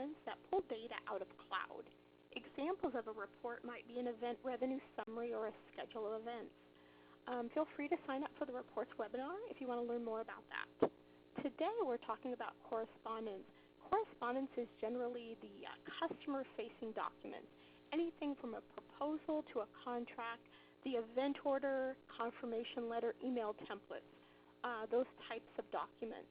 documents that pull data out of cloud. Examples of a report might be an event revenue summary or a schedule of events. Feel free to sign up for the reports webinar if you want to learn more about that. Today we're talking about correspondence. Correspondence is generally the customer-facing documents, anything from a proposal to a contract, the event order, confirmation letter, email templates, those types of documents.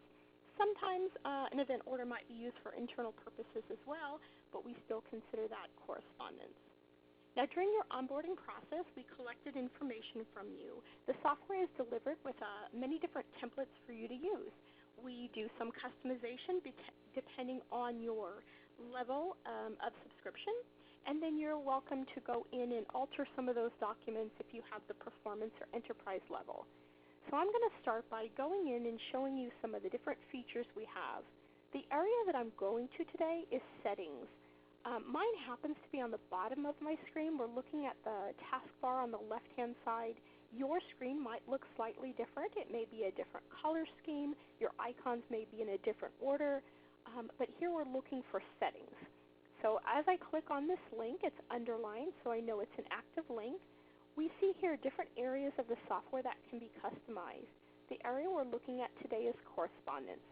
Sometimes an event order might be used for internal purposes as well, but we still consider that correspondence. Now, during your onboarding process, we collected information from you. The software is delivered with many different templates for you to use. We do some customization depending on your level of subscription, and then you're welcome to go in and alter some of those documents if you have the performance or enterprise level. So I'm going to start by going in and showing you some of the different features we have. The area that I'm going to today is settings. Mine happens to be on the bottom of my screen. We're looking at the taskbar on the left-hand side. Your screen might look slightly different. It may be a different color scheme. Your icons may be in a different order. But here we're looking for settings. So as I click on this link, it's underlined, so I know it's an active link. We see here different areas of the software that can be customized. The area we're looking at today is correspondence.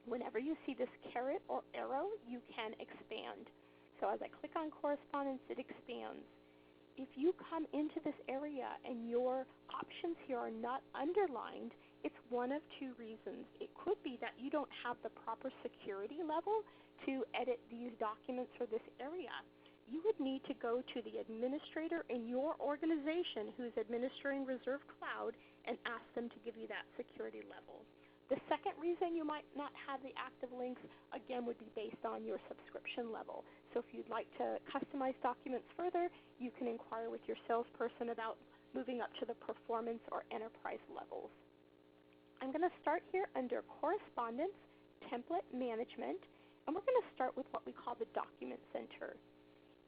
Whenever you see this caret or arrow, you can expand. So as I click on correspondence, it expands. If you come into this area and your options here are not underlined, it's one of two reasons. It could be that you don't have the proper security level to edit these documents for this area. You would need to go to the administrator in your organization who's administering ReServe Cloud and ask them to give you that security level. The second reason you might not have the active links, again, would be based on your subscription level. So if you'd like to customize documents further, you can inquire with your salesperson about moving up to the performance or enterprise levels. I'm going to start here under Correspondence, Template Management, and we're going to start with what we call the Document Center.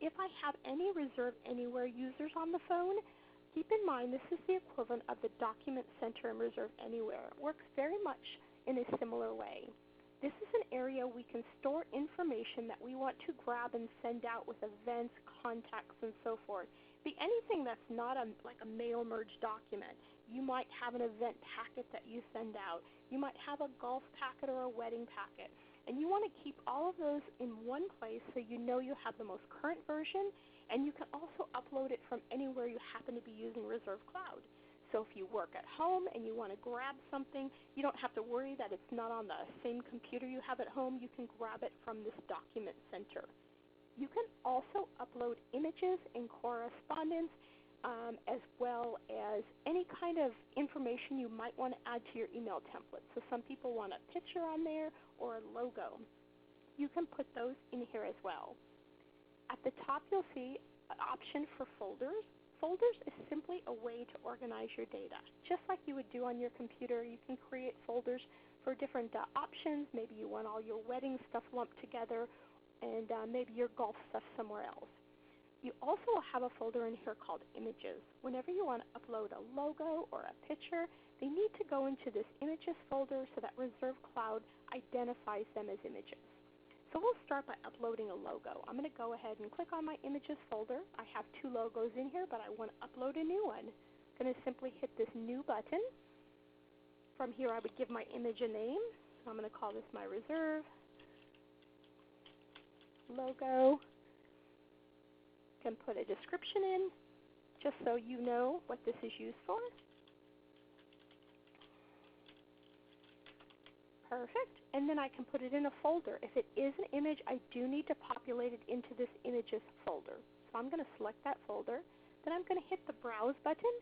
If I have any ReServe Anywhere users on the phone, keep in mind this is the equivalent of the Document Center in ReServe Anywhere. It works very much in a similar way. This is an area we can store information that we want to grab and send out with events, contacts, and so forth. Be anything that's not like a mail merge document. You might have an event packet that you send out. You might have a golf packet or a wedding packet. And you want to keep all of those in one place so you know you have the most current version, and you can also upload it from anywhere you happen to be using ReServe Cloud. So if you work at home and you want to grab something, you don't have to worry that it's not on the same computer you have at home. You can grab it from this document center. You can also upload images and correspondence as well as any kind of information you might want to add to your email template. So some people want a picture on there or a logo. You can put those in here as well. At the top you'll see an option for folders. Folders is simply a way to organize your data. Just like you would do on your computer, you can create folders for different options. Maybe you want all your wedding stuff lumped together and maybe your golf stuff somewhere else. You also have a folder in here called Images. Whenever you want to upload a logo or a picture, they need to go into this Images folder so that ReServe Cloud identifies them as images. So we'll start by uploading a logo. I'm going to go ahead and click on my Images folder. I have two logos in here, but I want to upload a new one. I'm going to simply hit this New button. From here I would give my image a name. I'm going to call this my ReServe logo. Can put a description in just so you know what this is used for. Perfect. And then I can put it in a folder. If it is an image, I do need to populate it into this Images folder. So I'm going to select that folder. Then I'm going to hit the Browse button.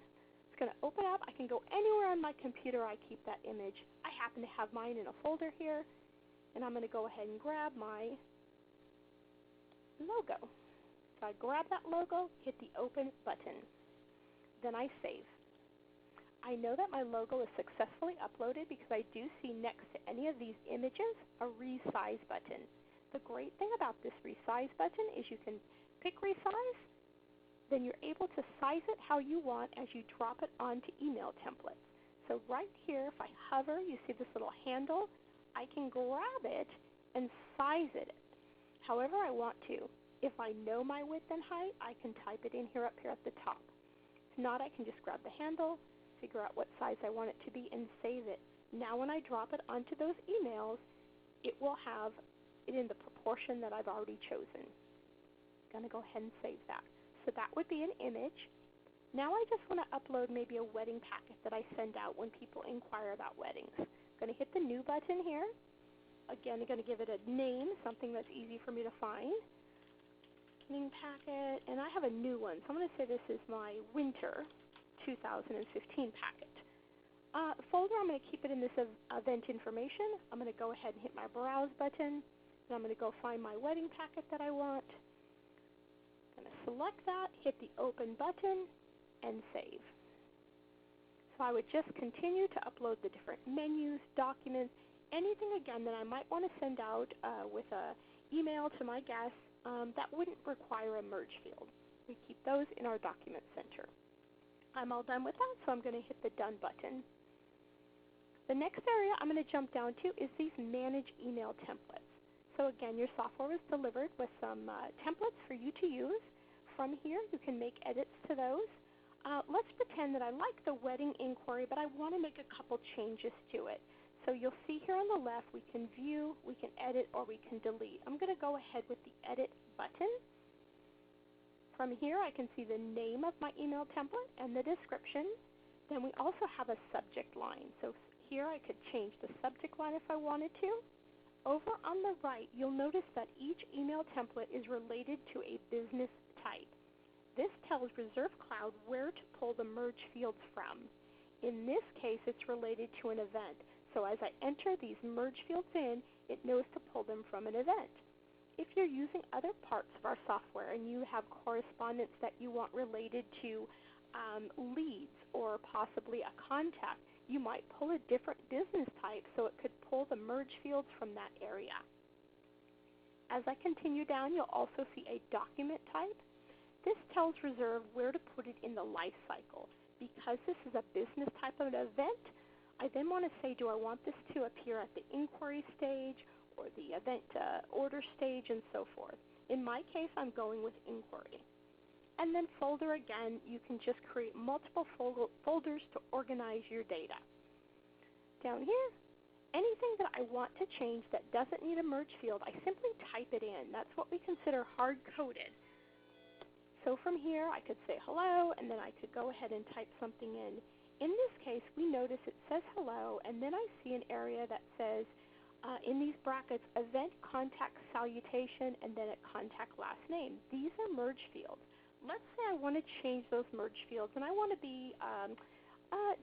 It's going to open up. I can go anywhere on my computer I keep that image. I happen to have mine in a folder here. And I'm going to go ahead and grab my logo. So I grab that logo, hit the Open button. Then I save. I know that my logo is successfully uploaded because I do see next to any of these images a Resize button. The great thing about this Resize button is you can pick Resize, then you're able to size it how you want as you drop it onto email templates. So right here, if I hover, you see this little handle, I can grab it and size it however I want to. If I know my width and height, I can type it in here up here at the top. If not, I can just grab the handle, figure out what size I want it to be, and save it. Now when I drop it onto those emails, it will have it in the proportion that I've already chosen. I'm going to go ahead and save that. So that would be an image. Now I just want to upload maybe a wedding packet that I send out when people inquire about weddings. I'm going to hit the new button here. Again, I'm going to give it a name, something that's easy for me to find. Wedding packet, and I have a new one. So I'm going to say this is my winter 2015 packet. Folder, I'm going to keep it in this event information. I'm going to go ahead and hit my browse button, and I'm going to go find my wedding packet that I want. I'm going to select that, hit the open button, and save. So I would just continue to upload the different menus, documents, anything again that I might want to send out with an email to my guests that wouldn't require a merge field. We keep those in our document center. I'm all done with that, so I'm going to hit the done button. The next area I'm going to jump down to is these manage email templates. So again, your software is delivered with some templates for you to use. From here, you can make edits to those. Let's pretend that I like the wedding inquiry, but I want to make a couple changes to it. So you'll see here on the left, we can view, we can edit, or we can delete. I'm going to go ahead with the edit button. From here, I can see the name of my email template and the description. Then we also have a subject line. So here I could change the subject line if I wanted to. Over on the right, you'll notice that each email template is related to a business type. This tells ReServe Cloud where to pull the merge fields from. In this case, it's related to an event. So as I enter these merge fields in, it knows to pull them from an event. If you're using other parts of our software and you have correspondence that you want related to leads or possibly a contact, you might pull a different business type so it could pull the merge fields from that area. As I continue down, you'll also see a document type. This tells ReServe where to put it in the life cycle. Because this is a business type of an event, I then want to say, do I want this to appear at the inquiry stage or the event order stage and so forth? In my case, I'm going with inquiry. And then folder, again, you can just create multiple folders to organize your data. Down here, anything that I want to change that doesn't need a merge field, I simply type it in. That's what we consider hard-coded. So from here, I could say hello, and then I could go ahead and type something in. In this case, we notice it says hello, and then I see an area that says, in these brackets, event contact salutation, and then a contact last name. These are merge fields. Let's say I want to change those merge fields, and I want to be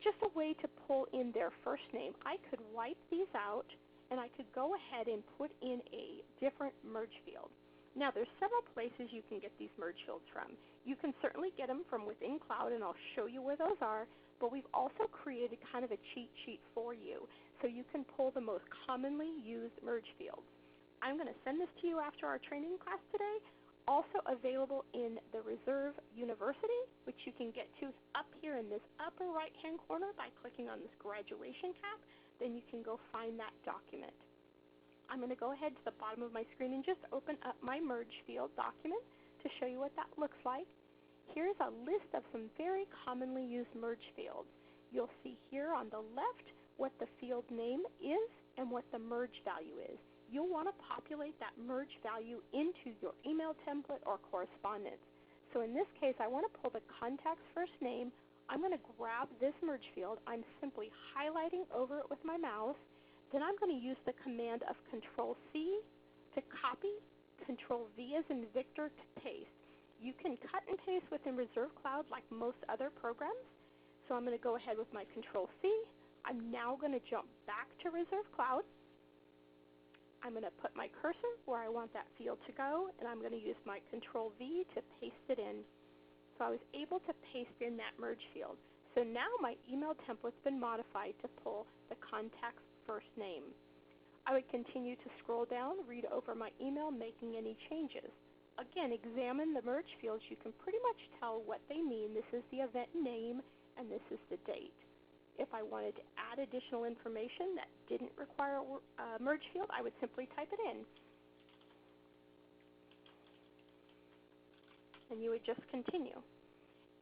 just a way to pull in their first name. I could wipe these out, and I could go ahead and put in a different merge field. Now, there's several places you can get these merge fields from. You can certainly get them from within Cloud, and I'll show you where those are, but we've also created kind of a cheat sheet for you, so you can pull the most commonly used merge fields. I'm going to send this to you after our training class today, also available in the ReServe University, which you can get to up here in this upper right-hand corner by clicking on this graduation cap. Then you can go find that document. I'm going to go ahead to the bottom of my screen and just open up my merge field document to show you what that looks like. Here's a list of some very commonly used merge fields. You'll see here on the left what the field name is and what the merge value is. You'll want to populate that merge value into your email template or correspondence. So in this case, I want to pull the contact's first name. I'm going to grab this merge field. I'm simply highlighting over it with my mouse. Then I'm going to use the command of Control-C to copy, Control-V as in Victor to paste. You can cut and paste within ReServe Cloud like most other programs. So I'm going to go ahead with my Control-C. I'm now going to jump back to ReServe Cloud. I'm going to put my cursor where I want that field to go, and I'm going to use my Control-V to paste it in. So I was able to paste in that merge field. So now my email template's been modified to pull the contact's first name. I would continue to scroll down, read over my email, making any changes. Again, examine the merge fields. You can pretty much tell what they mean. This is the event name, and this is the date. If I wanted to add additional information that didn't require a merge field, I would simply type it in. and you would just continue.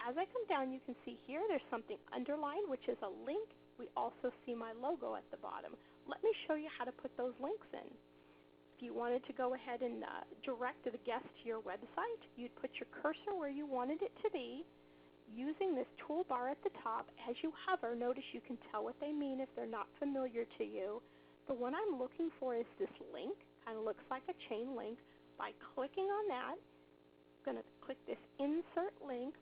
As I come down, you can see here there's something underlined, which is a link. We also see my logo at the bottom. Let me show you how to put those links in. If you wanted to go ahead and direct the guest to your website, you'd put your cursor where you wanted it to be. Using this toolbar at the top, as you hover, notice you can tell what they mean if they're not familiar to you. The one I'm looking for is this link. Kind of looks like a chain link. By clicking on that, I'm going to click this insert link.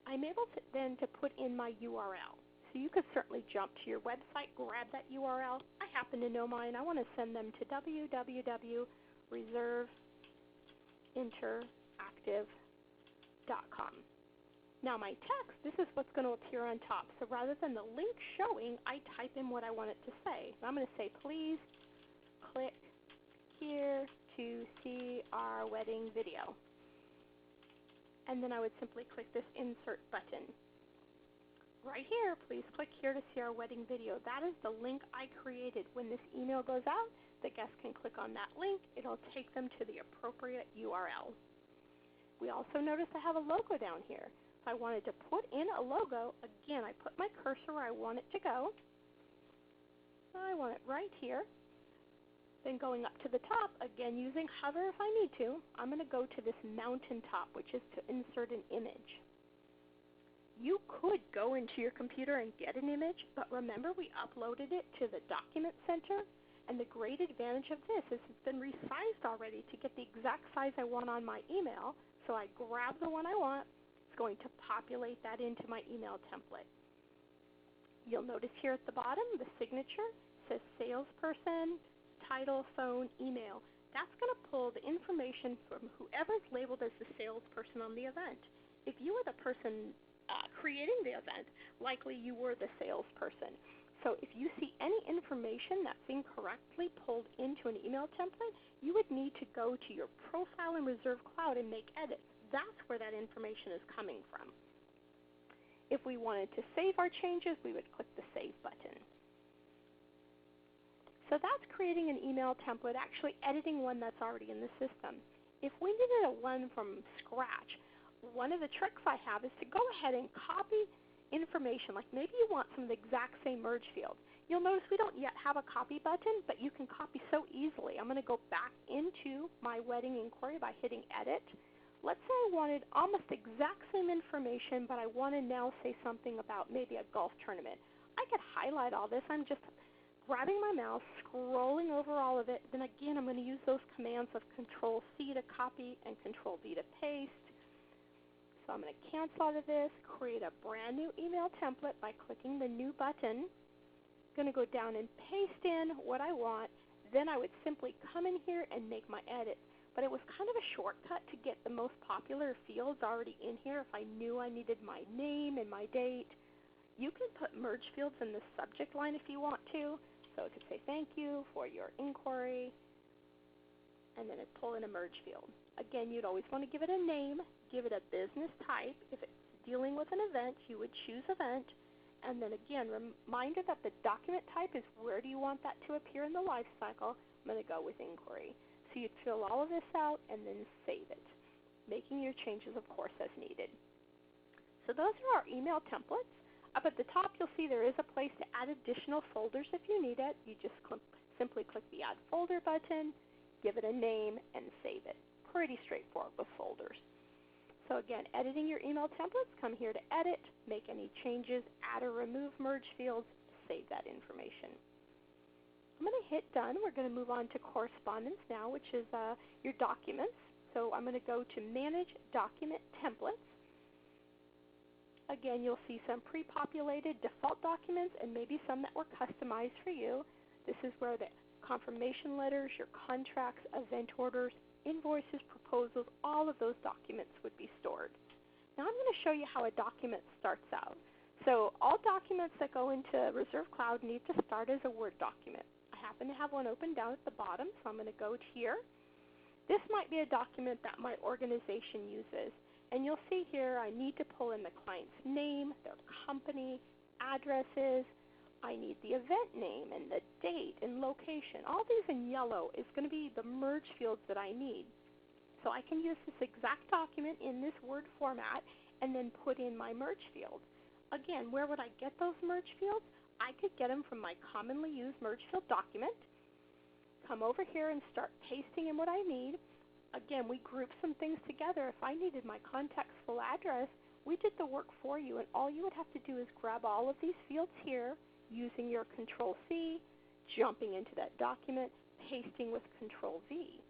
I'm able to then put in my URL. So you could certainly jump to your website, grab that URL. I happen to know mine. I want to send them to www.reserveinteractive.com. Now my text, this is what's going to appear on top. So rather than the link showing, I type in what I want it to say. I'm going to say, please click here to see our wedding video. And then I would simply click this insert button. Right here, please click here to see our wedding video. That is the link I created. When this email goes out, the guest can click on that link. It'll take them to the appropriate URL. We also notice I have a logo down here. If I wanted to put in a logo, again, I put my cursor where I want it to go. I want it right here. Then going up to the top, again, using hover if I need to, I'm going to go to this mountaintop, which is to insert an image. You could go into your computer and get an image, but remember we uploaded it to the Document Center, and the great advantage of this is it's been resized already to get the exact size I want on my email. So I grab the one I want. It's going to populate that into my email template. You'll notice here at the bottom, the signature says salesperson, title, phone, email. That's going to pull the information from whoever's labeled as the salesperson on the event. If you were the person creating the event, likely you were the salesperson. So if you see any information that's incorrectly pulled into an email template, you would need to go to your profile in Reserve Cloud and make edits. That's where that information is coming from. If we wanted to save our changes, we would click the Save button. So that's creating an email template, actually editing one that's already in the system. If we needed a one from scratch, one of the tricks I have is to go ahead and copy information. Like maybe you want some of the exact same merge fields. You'll notice we don't yet have a copy button, but you can copy so easily. I'm going to go back into my wedding inquiry by hitting Edit. Let's say I wanted almost exact same information, but I want to now say something about maybe a golf tournament. I could highlight all this. I'm just grabbing my mouse, scrolling over all of it. Then again, I'm going to use those commands of Control-C to copy and Control-V to paste. So I'm going to cancel out of this, create a brand new email template by clicking the New button. I'm going to go down and paste in what I want. Then I would simply come in here and make my edit. But it was kind of a shortcut to get the most popular fields already in here if I knew I needed my name and my date. You can put merge fields in the subject line if you want to. So it could say, thank you for your inquiry, and then it'd pull in a merge field. Again, you'd always want to give it a name, give it a business type. If it's dealing with an event, you would choose event. And then again, reminder that the document type is where do you want that to appear in the life cycle. I'm going to go with inquiry. So you'd fill all of this out and then save it, making your changes, of course, as needed. So those are our email templates. Up at the top, you'll see there is a place to add additional folders if you need it. You just simply click the Add Folder button, give it a name, and save it. Pretty straightforward with folders. So again, editing your email templates, come here to Edit, make any changes, add or remove merge fields, save that information. I'm going to hit Done. We're going to move on to Correspondence now, which is your documents. So I'm going to go to Manage Document Templates. Again, you'll see some pre-populated default documents and maybe some that were customized for you. This is where the confirmation letters, your contracts, event orders, invoices, proposals, all of those documents would be stored. Now I'm going to show you how a document starts out. So all documents that go into Reserve Cloud need to start as a Word document. I happen to have one open down at the bottom, so I'm going to go to here. This might be a document that my organization uses. And you'll see here I need to pull in the client's name, their company, addresses. I need the event name and the date and location. All these in yellow is going to be the merge fields that I need. So I can use this exact document in this Word format and then put in my merge field. Again, where would I get those merge fields? I could get them from my commonly used merge field document, come over here and start pasting in what I need. Again, we group some things together. If I needed my contact's full address, we did the work for you, and all you would have to do is grab all of these fields here using your Control-C, jumping into that document, pasting with Control-V.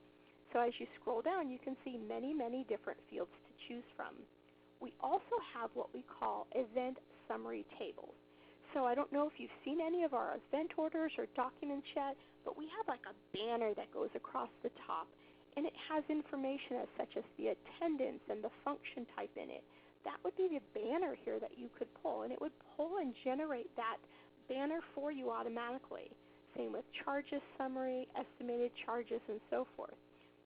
So as you scroll down, you can see many, many different fields to choose from. We also have what we call event summary tables. So I don't know if you've seen any of our event orders or documents yet, but we have like a banner that goes across the top, and it has information such as the attendance and the function type in it. That would be the banner here that you could pull, and it would pull and generate that banner for you automatically. Same with charges summary, estimated charges, and so forth.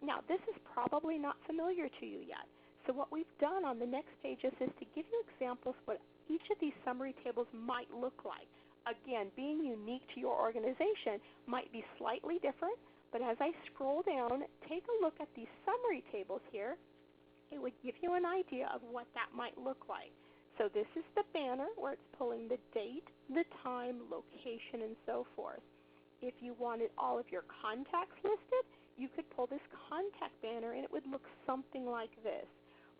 Now, this is probably not familiar to you yet. So what we've done on the next pages is to give you examples what each of these summary tables might look like. Again, being unique to your organization might be slightly different, but as I scroll down, take a look at these summary tables here. It would give you an idea of what that might look like. So this is the banner where it's pulling the date, the time, location, and so forth. If you wanted all of your contacts listed, you could pull this contact banner and it would look something like this.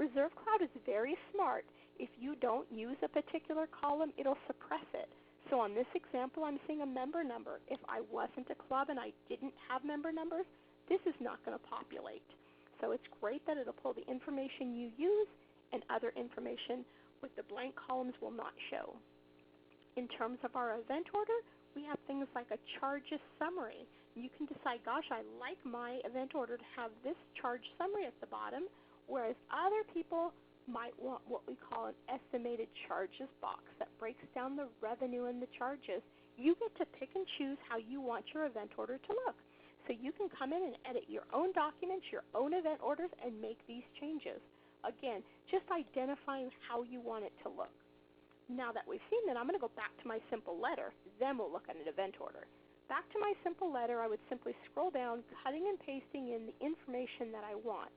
ReServe Cloud is very smart. If you don't use a particular column, it'll suppress it. So on this example, I'm seeing a member number. If I wasn't a club and I didn't have member numbers, this is not going to populate. So it's great that it'll pull the information you use, and other information with the blank columns will not show. In terms of our event order, we have things like a charges summary. You can decide, gosh, I like my event order to have this charge summary at the bottom, whereas other people might want what we call an estimated charges box that breaks down the revenue and the charges. You get to pick and choose how you want your event order to look. So you can come in and edit your own documents, your own event orders, and make these changes. Again, just identifying how you want it to look. Now that we've seen that, I'm going to go back to my simple letter. Then we'll look at an event order. Back to my simple letter, I would simply scroll down, cutting and pasting in the information that I want.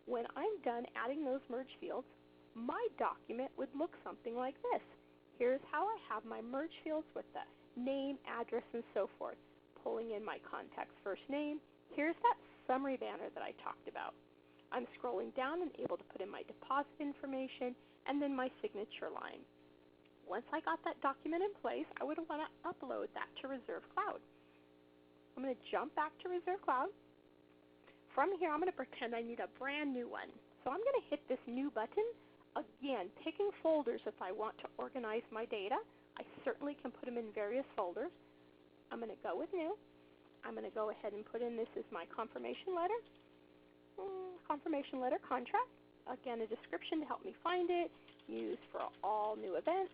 When I'm done adding those merge fields, my document would look something like this. Here's how I have my merge fields with the name, address, and so forth. Pulling in my contact's first name. Here's that summary banner that I talked about. I'm scrolling down and able to put in my deposit information and then my signature line. Once I got that document in place, I would want to upload that to ReServe Cloud. I'm going to jump back to ReServe Cloud. From here, I'm going to pretend I need a brand new one. So I'm going to hit this new button. Again, picking folders if I want to organize my data. I certainly can put them in various folders. I'm going to go with new. I'm going to go ahead and put in this as my confirmation letter. Confirmation letter contract. Again, a description to help me find it. Used for all new events.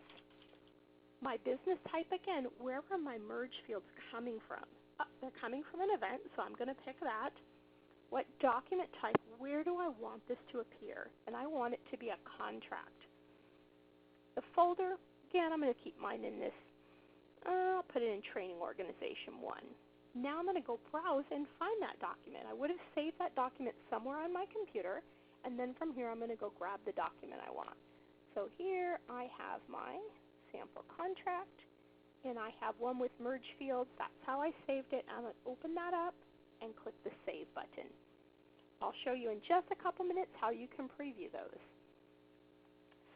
My business type, again, where are my merge fields coming from? They're coming from an event, so I'm going to pick that. What document type, where do I want this to appear? And I want it to be a contract. The folder, again, I'm going to keep mine in this. I'll put it in Training Organization 1. Now I'm going to go browse and find that document. I would have saved that document somewhere on my computer, and then from here I'm going to go grab the document I want. So here I have my sample contract, and I have one with merge fields. That's how I saved it. I'm going to open that up and click the Save button. I'll show you in just a couple minutes how you can preview those.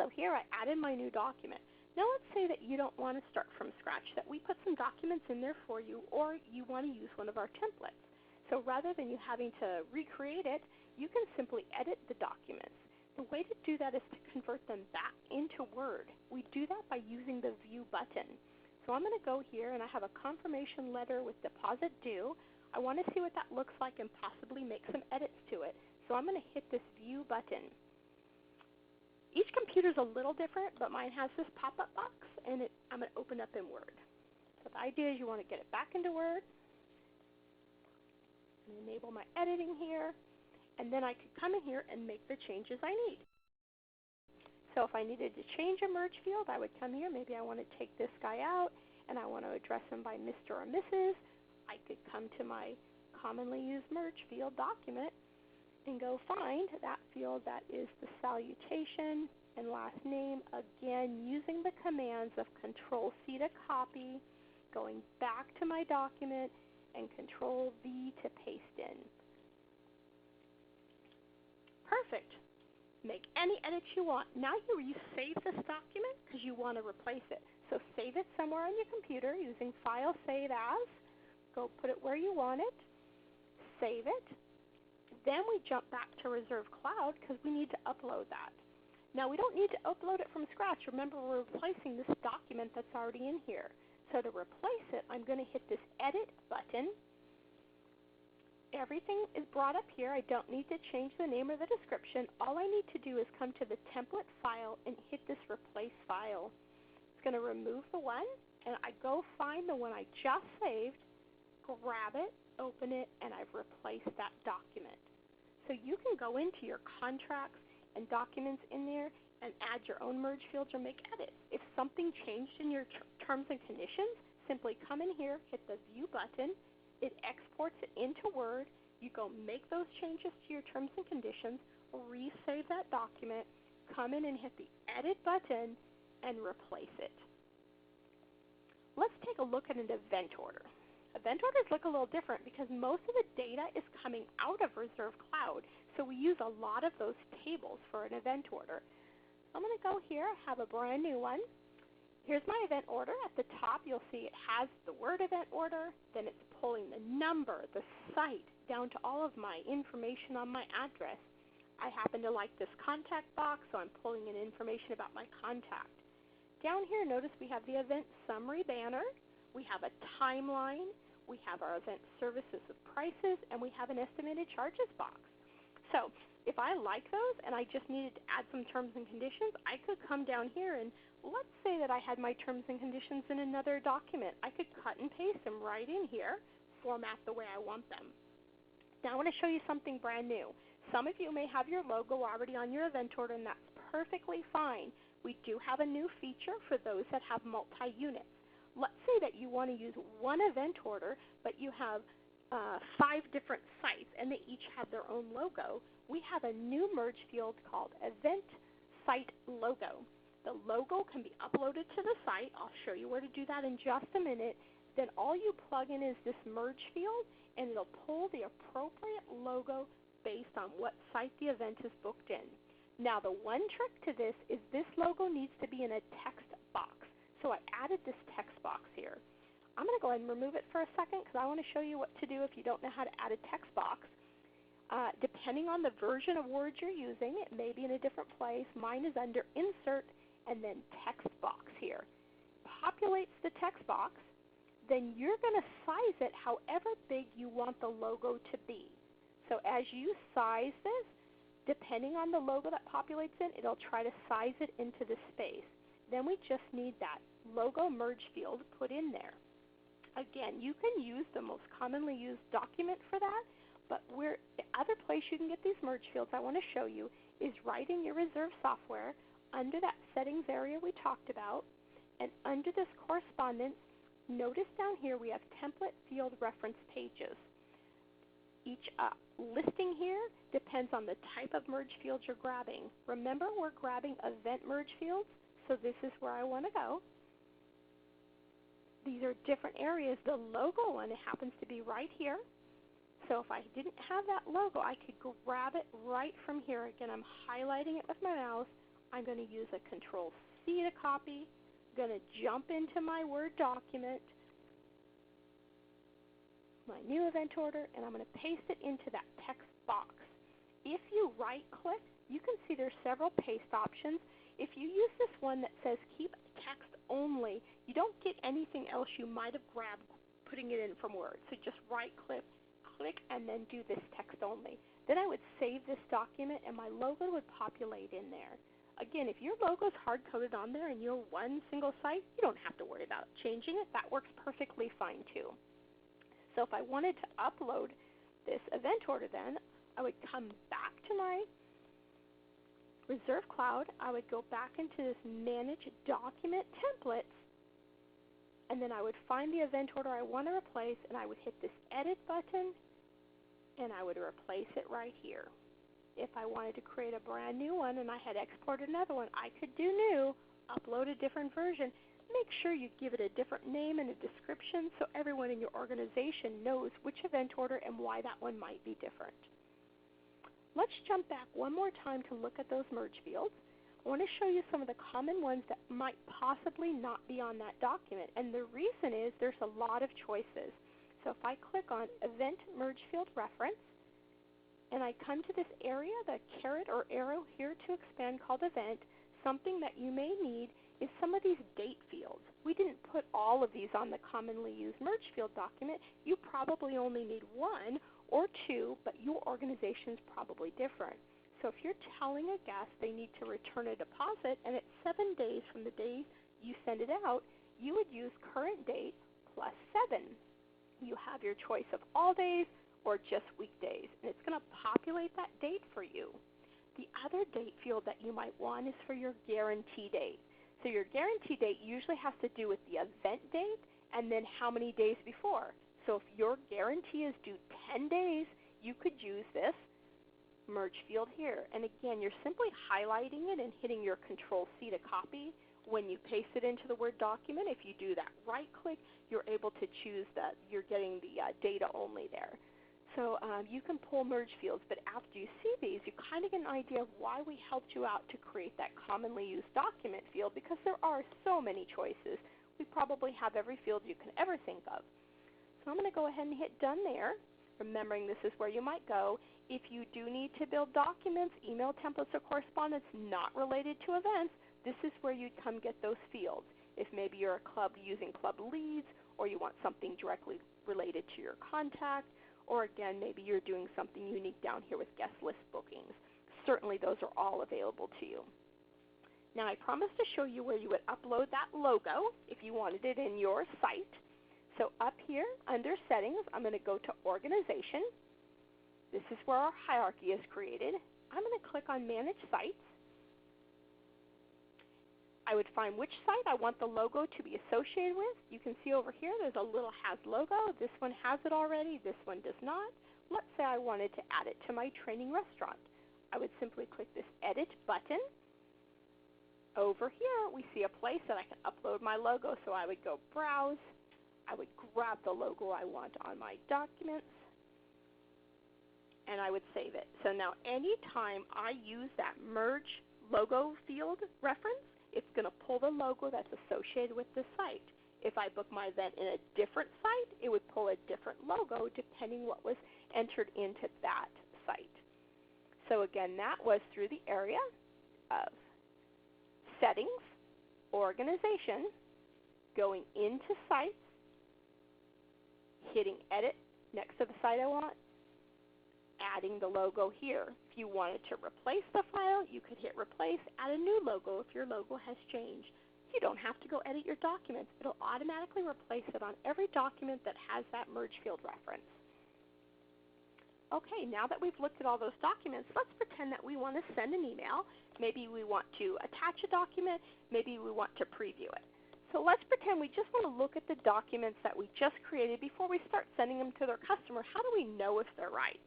So here I added my new document. Now let's say that you don't want to start from scratch, that we put some documents in there for you, or you want to use one of our templates. So rather than you having to recreate it, you can simply edit the documents. The way to do that is to convert them back into Word. We do that by using the View button. So I'm going to go here, and I have a confirmation letter with deposit due. I want to see what that looks like and possibly make some edits to it. So I'm going to hit this View button. Each computer is a little different, but mine has this pop-up box, and I'm going to open up in Word. So the idea is you want to get it back into Word, and enable my editing here, and then I could come in here and make the changes I need. So if I needed to change a merge field, I would come here. Maybe I want to take this guy out, and I want to address him by Mr. or Mrs. I could come to my commonly used merge field document, and go find that field that is the salutation and last name, again using the commands of Control-C to copy, going back to my document, and Control-V to paste in. Perfect. Make any edits you want. Now you save this document because you want to replace it. So save it somewhere on your computer using File, Save As. Go put it where you want it. Save it. Then we jump back to ReServe Cloud because we need to upload that. Now we don't need to upload it from scratch. Remember, we're replacing this document that's already in here. So to replace it, I'm going to hit this Edit button. Everything is brought up here. I don't need to change the name or the description. All I need to do is come to the template file and hit this Replace File. It's going to remove the one, and I go find the one I just saved, grab it, open it, and I've replaced that document. So you can go into your contracts and documents in there and add your own merge fields or make edits. If something changed in your terms and conditions, simply come in here, hit the View button. It exports it into Word. You go make those changes to your terms and conditions, resave that document, come in and hit the Edit button, and replace it. Let's take a look at an event order. Event orders look a little different because most of the data is coming out of ReServe Cloud, so we use a lot of those tables for an event order. I'm going to go here. I have a brand new one. Here's my event order. At the top, you'll see it has the word event order, then it's pulling the number, the site, down to all of my information on my address. I happen to like this contact box, so I'm pulling in information about my contact. Down here, notice we have the event summary banner, we have a timeline, we have our event services with prices, and we have an estimated charges box. So if I like those and I just needed to add some terms and conditions, I could come down here and let's say that I had my terms and conditions in another document. I could cut and paste them right in here, format the way I want them. Now I want to show you something brand new. Some of you may have your logo already on your event order, and that's perfectly fine. We do have a new feature for those that have multi-units. Let's say that you want to use one event order, but you have 5 different sites, and they each have their own logo. We have a new merge field called Event Site Logo. The logo can be uploaded to the site. I'll show you where to do that in just a minute. Then all you plug in is this merge field, and it'll pull the appropriate logo based on what site the event is booked in. Now the one trick to this is this logo needs to be in a text box. So I added this text box here. I'm going to go ahead and remove it for a second because I want to show you what to do if you don't know how to add a text box. Depending on the version of Word you're using, it may be in a different place. Mine is under Insert and then Text Box here. Populates the text box. Then you're going to size it however big you want the logo to be. So as you size this, depending on the logo that populates in, it'll try to size it into the space. Then we just need that logo merge field put in there. Again, you can use the most commonly used document for that, but the other place you can get these merge fields I want to show you is right in your ReServe software under that settings area we talked about, and under this correspondence, notice down here we have template field reference pages. Each listing here depends on the type of merge field you're grabbing. Remember, we're grabbing event merge fields, so this is where I want to go. These are different areas. The logo one happens to be right here. So if I didn't have that logo, I could grab it right from here. Again, I'm highlighting it with my mouse. I'm going to use a Control-C to copy. I'm going to jump into my Word document, my new event order, and I'm going to paste it into that text box. If you right-click, you can see there's several paste options. If you use this one that says keep text only, you don't get anything else you might have grabbed putting it in from Word. So just right-click, click, and then do this text only. Then I would save this document, and my logo would populate in there. Again, if your logo is hard-coded on there and you're one single site, you don't have to worry about changing it. That works perfectly fine too. So if I wanted to upload this event order then, I would come back to my ReServe Cloud. I would go back into this Manage Document Templates, and then I would find the event order I want to replace, and I would hit this Edit button, and I would replace it right here. If I wanted to create a brand new one and I had exported another one, I could do new, upload a different version. Make sure you give it a different name and a description so everyone in your organization knows which event order and why that one might be different. Let's jump back one more time to look at those merge fields. I want to show you some of the common ones that might possibly not be on that document, and the reason is there's a lot of choices. So if I click on Event Merge Field Reference, and I come to this area, the caret or arrow here to expand called Event, something that you may need is some of these date fields. We didn't put all of these on the commonly used merge field document. You probably only need one or two, but your organization is probably different. So if you're telling a guest they need to return a deposit and it's 7 days from the day you send it out, you would use current date plus 7. You have your choice of all days or just weekdays, and it's going to populate that date for you. The other date field that you might want is for your guarantee date. So your guarantee date usually has to do with the event date and then how many days before. So if your guarantee is due 10 days, you could use this merge field here. And again, you're simply highlighting it and hitting your Control-C to copy. When you paste it into the Word document, if you do that right-click, you're able to choose that you're getting the data only there. So you can pull merge fields, but after you see these, you kind of get an idea of why we helped you out to create that commonly used document field, because there are so many choices. We probably have every field you can ever think of. So I'm going to go ahead and hit Done there, remembering this is where you might go. If you do need to build documents, email templates, or correspondence not related to events, this is where you'd come get those fields. If maybe you're a club using club leads, or you want something directly related to your contact, or again, maybe you're doing something unique down here with guest list bookings. Certainly those are all available to you. Now I promised to show you where you would upload that logo if you wanted it in your site. So up here under Settings, I'm going to go to Organization. This is where our hierarchy is created. I'm going to click on Manage Sites. I would find which site I want the logo to be associated with. You can see over here there's a little Has logo. This one has it already. This one does not. Let's say I wanted to add it to my training restaurant. I would simply click this Edit button. Over here we see a place that I can upload my logo. So I would go Browse. I would grab the logo I want on my documents, and I would save it. So now anytime I use that Merge Logo field reference, it's going to pull the logo that's associated with the site. If I book my event in a different site, it would pull a different logo depending what was entered into that site. So again, that was through the area of Settings, Organization, going into Sites, hitting Edit next to the site I want, adding the logo here. If you wanted to replace the file, you could hit Replace, add a new logo if your logo has changed. You don't have to go edit your documents. It'll automatically replace it on every document that has that merge field reference. Okay, now that we've looked at all those documents, let's pretend that we want to send an email. Maybe we want to attach a document. Maybe we want to preview it. So let's pretend we just want to look at the documents that we just created before we start sending them to their customer. How do we know if they're right?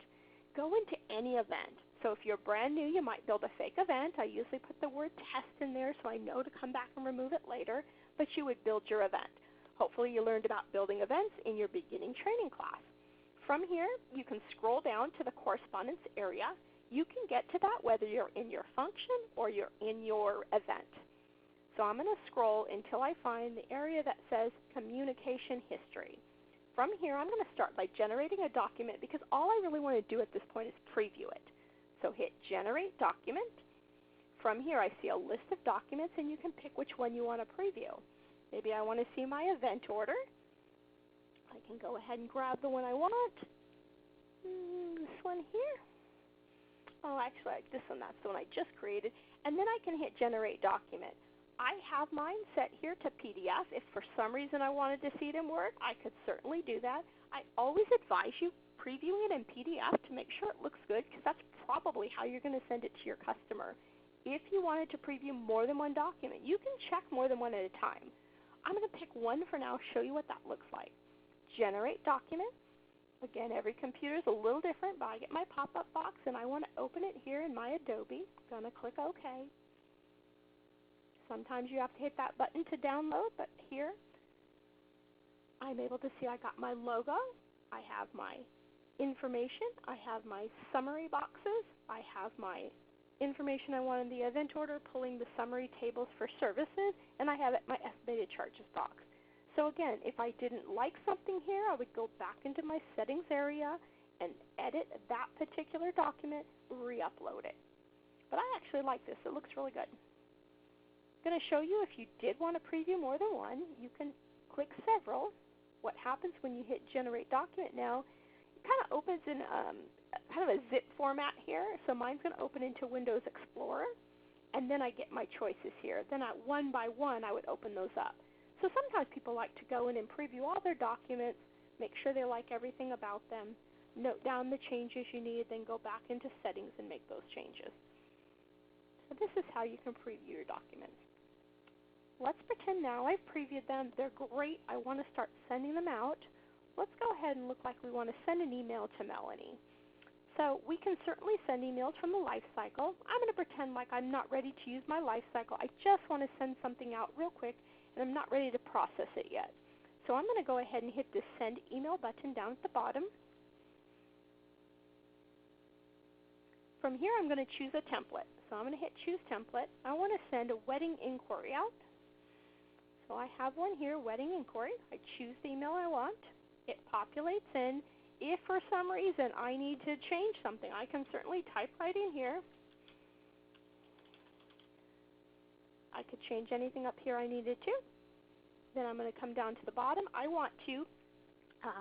Go into any event. So if you're brand new, you might build a fake event. I usually put the word test in there so I know to come back and remove it later, but you would build your event. Hopefully you learned about building events in your beginning training class. From here, you can scroll down to the correspondence area. You can get to that whether you're in your function or you're in your event. So I'm going to scroll until I find the area that says Communication History. From here, I'm going to start by generating a document because all I really want to do at this point is preview it. So hit Generate Document. From here, I see a list of documents, and you can pick which one you want to preview. Maybe I want to see my event order. I can go ahead and grab the one I want. This one here. Oh, actually, this one, that's the one I just created. And then I can hit Generate Document. I have mine set here to PDF. If for some reason I wanted to see it in Word, I could certainly do that. I always advise you previewing it in PDF to make sure it looks good, because that's probably how you're going to send it to your customer. If you wanted to preview more than one document, you can check more than one at a time. I'm going to pick one for now, show you what that looks like. Generate Document. Again, every computer is a little different, but I get my pop-up box and I want to open it here in my Adobe. I'm going to click OK. Sometimes you have to hit that button to download, but here I'm able to see I got my logo, I have my information, I have my summary boxes, I have my information I want in the event order, pulling the summary tables for services, and I have my estimated charges box. So again, if I didn't like something here, I would go back into my settings area and edit that particular document, re-upload it. But I actually like this. It looks really good. I'm going to show you if you did want to preview more than one, you can click several. What happens when you hit Generate Document now, it kind of opens in kind of a zip format here. So mine's going to open into Windows Explorer, and then I get my choices here. Then one by one, I would open those up. So sometimes people like to go in and preview all their documents, make sure they like everything about them, note down the changes you need, then go back into settings and make those changes. So this is how you can preview your documents. Let's pretend now I've previewed them. They're great. I want to start sending them out. Let's go ahead and look like we want to send an email to Melanie. So we can certainly send emails from the life cycle. I'm going to pretend like I'm not ready to use my life cycle. I just want to send something out real quick, and I'm not ready to process it yet. So I'm going to go ahead and hit this Send Email button down at the bottom. From here, I'm going to choose a template. So I'm going to hit Choose Template. I want to send a wedding inquiry out. So I have one here, wedding inquiry. I choose the email I want. It populates in. If for some reason I need to change something, I can certainly type right in here. I could change anything up here I needed to. Then I'm going to come down to the bottom. I want to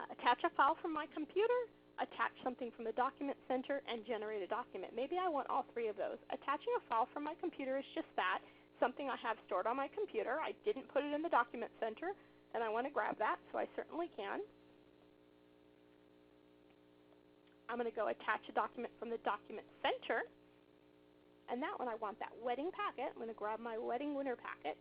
attach a file from my computer, attach something from the document center, and generate a document. Maybe I want all three of those. Attaching a file from my computer is just that, something I have stored on my computer. I didn't put it in the document center, and I want to grab that, so I certainly can. I'm going to go attach a document from the document center, and that one I want that wedding packet. I'm going to grab my wedding winner packet.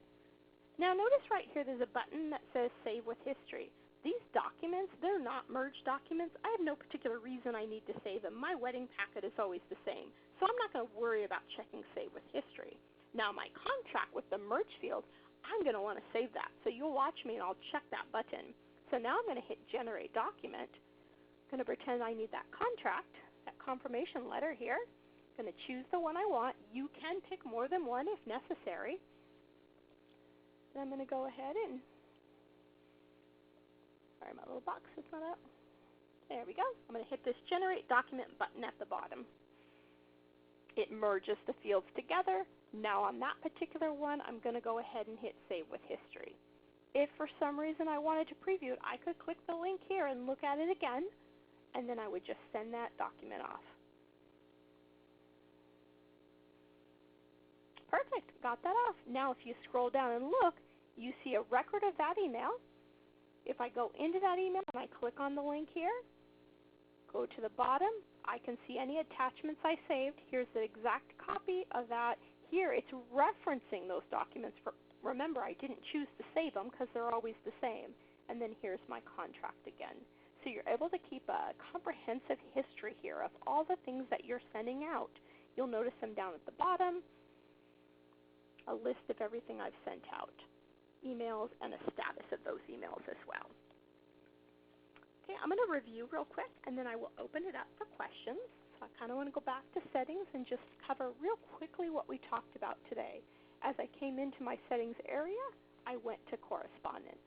Now notice right here there's a button that says Save with History. These documents, they're not merged documents. I have no particular reason I need to save them. My wedding packet is always the same, so I'm not going to worry about checking Save with History. Now my contract with the merge field, I'm going to want to save that. So you'll watch me and I'll check that button. So now I'm going to hit Generate Document. I'm going to pretend I need that contract, that confirmation letter here. I'm going to choose the one I want. You can pick more than one if necessary. Then I'm going to go ahead and, sorry, my little box is not up. There we go. I'm going to hit this Generate Document button at the bottom. It merges the fields together. Now on that particular one, I'm going to go ahead and hit Save with History. If for some reason I wanted to preview it, I could click the link here and look at it again, and then I would just send that document off. Perfect, got that off. Now if you scroll down and look, you see a record of that email. If I go into that email and I click on the link here, go to the bottom, I can see any attachments I saved. Here's the exact copy of that. Here it's referencing those documents. Remember, I didn't choose to save them because they're always the same. And then here's my contract again. So you're able to keep a comprehensive history here of all the things that you're sending out. You'll notice them down at the bottom, a list of everything I've sent out, emails, and a status of those emails as well. Okay, I'm going to review real quick, and then I will open it up for questions. So I kind of want to go back to settings and just cover real quickly what we talked about today. As I came into my settings area, I went to Correspondence.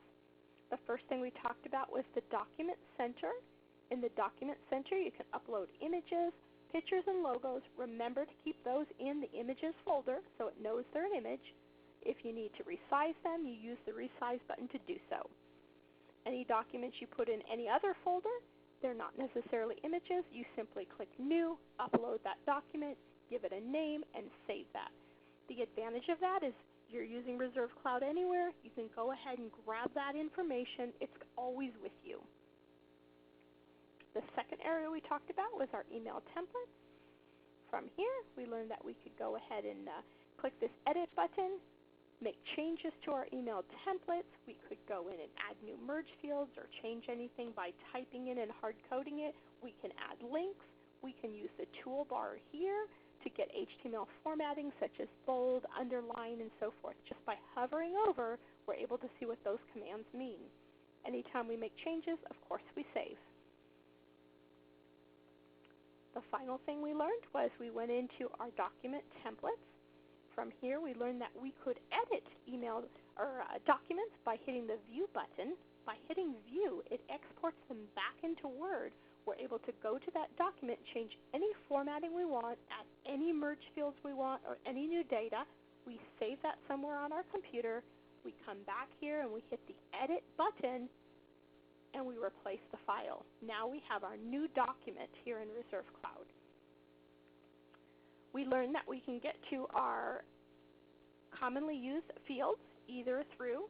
The first thing we talked about was the Document Center. In the Document Center, you can upload images, pictures, and logos. Remember to keep those in the Images folder so it knows they're an image. If you need to resize them, you use the Resize button to do so. Any documents you put in any other folder, they're not necessarily images. You simply click New, upload that document, give it a name, and save that. The advantage of that is you're using ReServe Cloud anywhere. You can go ahead and grab that information. It's always with you. The second area we talked about was our email template. From here, we learned that we could go ahead and click this Edit button, make changes to our email templates. We could go in and add new merge fields or change anything by typing in and hard coding it. We can add links. We can use the toolbar here to get HTML formatting such as bold, underline, and so forth. Just by hovering over, we're able to see what those commands mean. Anytime we make changes, of course, we save. The final thing we learned was we went into our document templates. From here, we learned that we could edit email or documents by hitting the View button. By hitting View, it exports them back into Word. We're able to go to that document, change any formatting we want, add any merge fields we want, or any new data. We save that somewhere on our computer. We come back here and we hit the Edit button, and we replace the file. Now we have our new document here in ReServe Cloud. We learned that we can get to our commonly used fields either through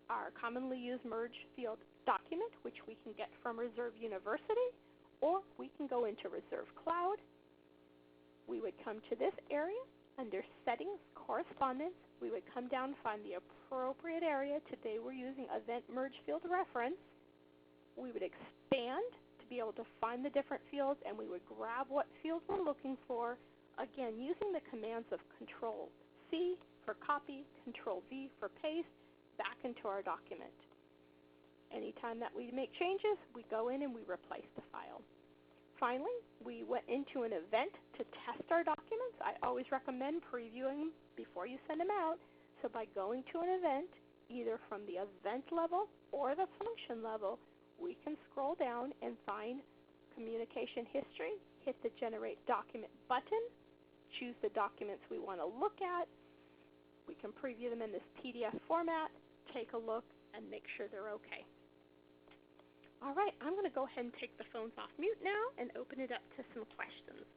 our commonly used merge field document, which we can get from ReServe University, or we can go into ReServe Cloud. We would come to this area under Settings, Correspondence. We would come down and find the appropriate area. Today we're using Event Merge Field Reference. We would expand to be able to find the different fields, and we would grab what fields we're looking for, again using the commands of Control-C for copy, Control-V for paste, back into our document. Anytime that we make changes, we go in and we replace the file. Finally, we went into an event to test our documents. I always recommend previewing before you send them out. So by going to an event, either from the event level or the function level, we can scroll down and find communication history, hit the Generate Document button, choose the documents we want to look at. We can preview them in this PDF format, take a look, and make sure they're okay. All right, I'm going to go ahead and take the phones off mute now and open it up to some questions.